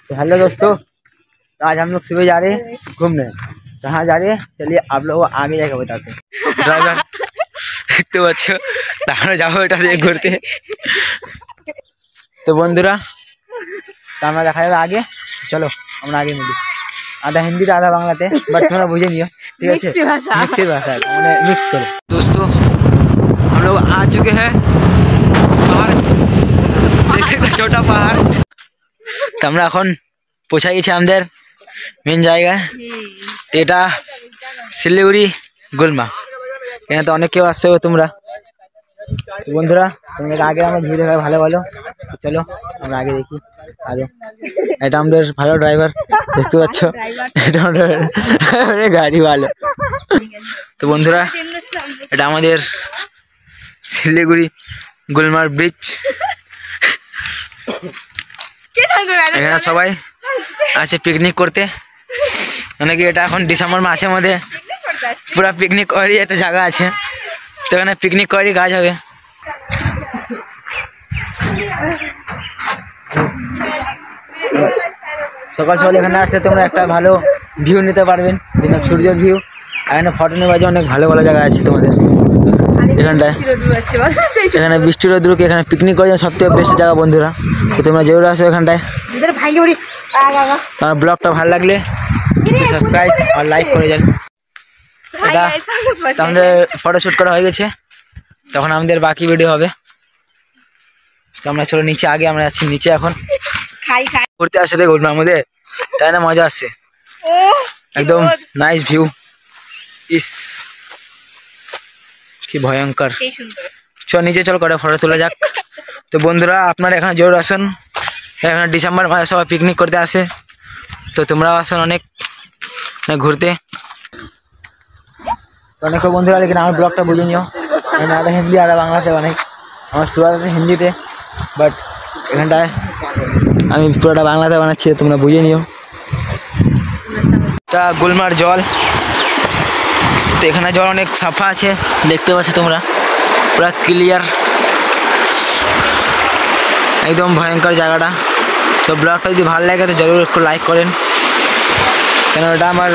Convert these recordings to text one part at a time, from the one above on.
तो हेलो दोस्तों, तो आज हम लोग सुबह जा रहे हैं घूमने। कहाँ जा रहे हैं चलिए आप लोगों को आगे जाकर बताते हैं। ड्राइवर देखते बच्चों तारा जाओ এটা দিয়ে ঘুরতে। तो বন্ধুরা तो আমরা দেখা যাবে আগে, চলো আমরা আগে মিলি। आधा हिंदी तो आधा बांग्लाते, बट थोड़ा बुझे नहीं हो, ठीक है? मिक्स भाषा मैंने मिक्स करो। दोस्तों हम लोग आ चुके हैं पहाड़, देख सकते छोटा पहाड़। तो আমরা এখন পৌঁছে গেছি আমাদের মেন জায়গায়। তো এটা শিলিগুড়ি গুলমা। এখানে তো অনেক কেউ আসছে তোমরা বন্ধুরা, তোমাদের আগে আমরা ভিড় দেখা ভালো ভালো। চলো আমরা আগে দেখি। আগে এটা আমাদের ভালো ড্রাইভার দেখতে পাচ্ছ, এটা আমাদের গাড়ি ভালো। তো বন্ধুরা এটা আমাদের শিলিগুড়ি গুলমার ব্রিজ। এখানে সবাই আছে পিকনিক করতে, মানে কি এটা এখন ডিসেম্বর মাসের মধ্যে পুরা পিকনিক করারই একটা জায়গা আছে। তো এখানে পিকনিক করারই কাজ হবে। সকাল সকাল এখানে আসলে তোমরা একটা ভালো ভিউ নিতে পারবেন, যেটা সূর্যের ভিউ। এখানে ফটো নেওয়ার জন্য অনেক ভালো ভালো জায়গা আছে তোমাদের এখানটায়। এখানে বৃষ্টি রোদ্র, এখানে পিকনিক করার জন্য সবথেকে বেস্ট জায়গা বন্ধুরা। তো তোমরা জরুর আসো এখানটায়। তোমার ব্লগটা ভালো লাগলে সাবস্ক্রাইব আর লাইক করে যান। এটা আমাদের ফটোশ্যুট করা হয়ে গেছে, তখন আমাদের বাকি ভিডিও হবে। তো আমরা চলো নিচে, আগে আমরা যাচ্ছি নিচে এখন। ঘুরতে আসে রে ঘুরবে আমাদের, তাই না? মজা আসছে, একদম নাইস ভিউ। ইস কি ভয়ঙ্কর। চল নিচে চল করে ফটো তোলা যাক। তো বন্ধুরা আপনারা এখানে জরুর আসুন, এখানে ডিসেম্বর মাসে সবাই পিকনিক করতে আসে। তো তোমরাও আসুন অনেক ঘুরতে। অনেক বন্ধুরা লেকিন আমার ব্লগটা বুঝে নিও, আধা হিন্দি আধা বাংলাতে, অনেক আমার শুরু আছে হিন্দিতে, বাট এখানটায় আমি পুরোটা বাংলাতে বানাচ্ছি, তোমরা বুঝে নিও। তা গুলমার জল, তো এখানে জল অনেক সাফা আছে, দেখতে পাচ্ছ তোমরা, পুরা ক্লিয়ার, একদম ভয়ঙ্কর জায়গাটা। তো ব্লগটা যদি ভালো লাগে তো জরুর একটু লাইক করেন, কেন এটা আমার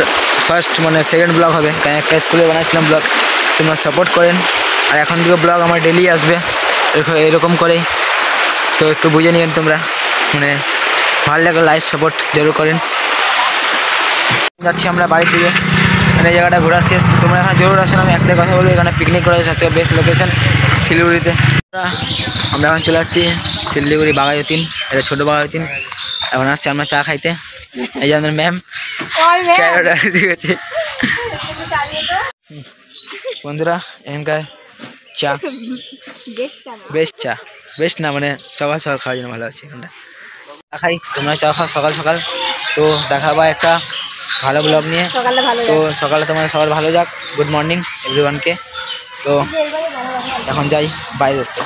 ফার্স্ট মানে সেকেন্ড ব্লগ হবে, কারণ একটা স্কুলে বানাচ্ছিলাম ব্লগ। তোমরা সাপোর্ট করেন, আর এখন থেকে ব্লগ আমার ডেলি আসবে এরকম করে। তো একটু বুঝে নিন তোমরা, মানে ভালো লাগে লাইক সাপোর্ট জরুর করেন। যাচ্ছি আমরা বাড়ির দিকে, মানে এই জায়গাটা ঘোরা শেষ। তো তোমরা এখানে জরুর আসেন। আমি একটাই কথা বলবো, এখানে পিকনিক করার সবথেকে বেস্ট লোকেশন শিলিগুড়িতে। আমরা এখন চলে যাচ্ছি শিলিগুড়ি বাঘাযতীন, এটা ছোটো বাঘাযতীন। এখন আসছি আমরা চা খাইতে। এই যে আমাদের ম্যাম চা অর্ডার দিয়েছে। বন্ধুরা এখানকার চা বেস্ট, চা বেস্ট না, মানে সকাল সকাল খাওয়ার জন্য ভালো আছে এখানটা। চা খাই, তোমরা চা খাও সকাল সকাল। তো দেখাবা একটা ভালো ব্লগ নিয়ে। তো সকালে তোমাদের সবার ভালো যাক। গুড মর্নিং এভরিওয়ানকে। তো এখন যাই, বাই দোস্ত।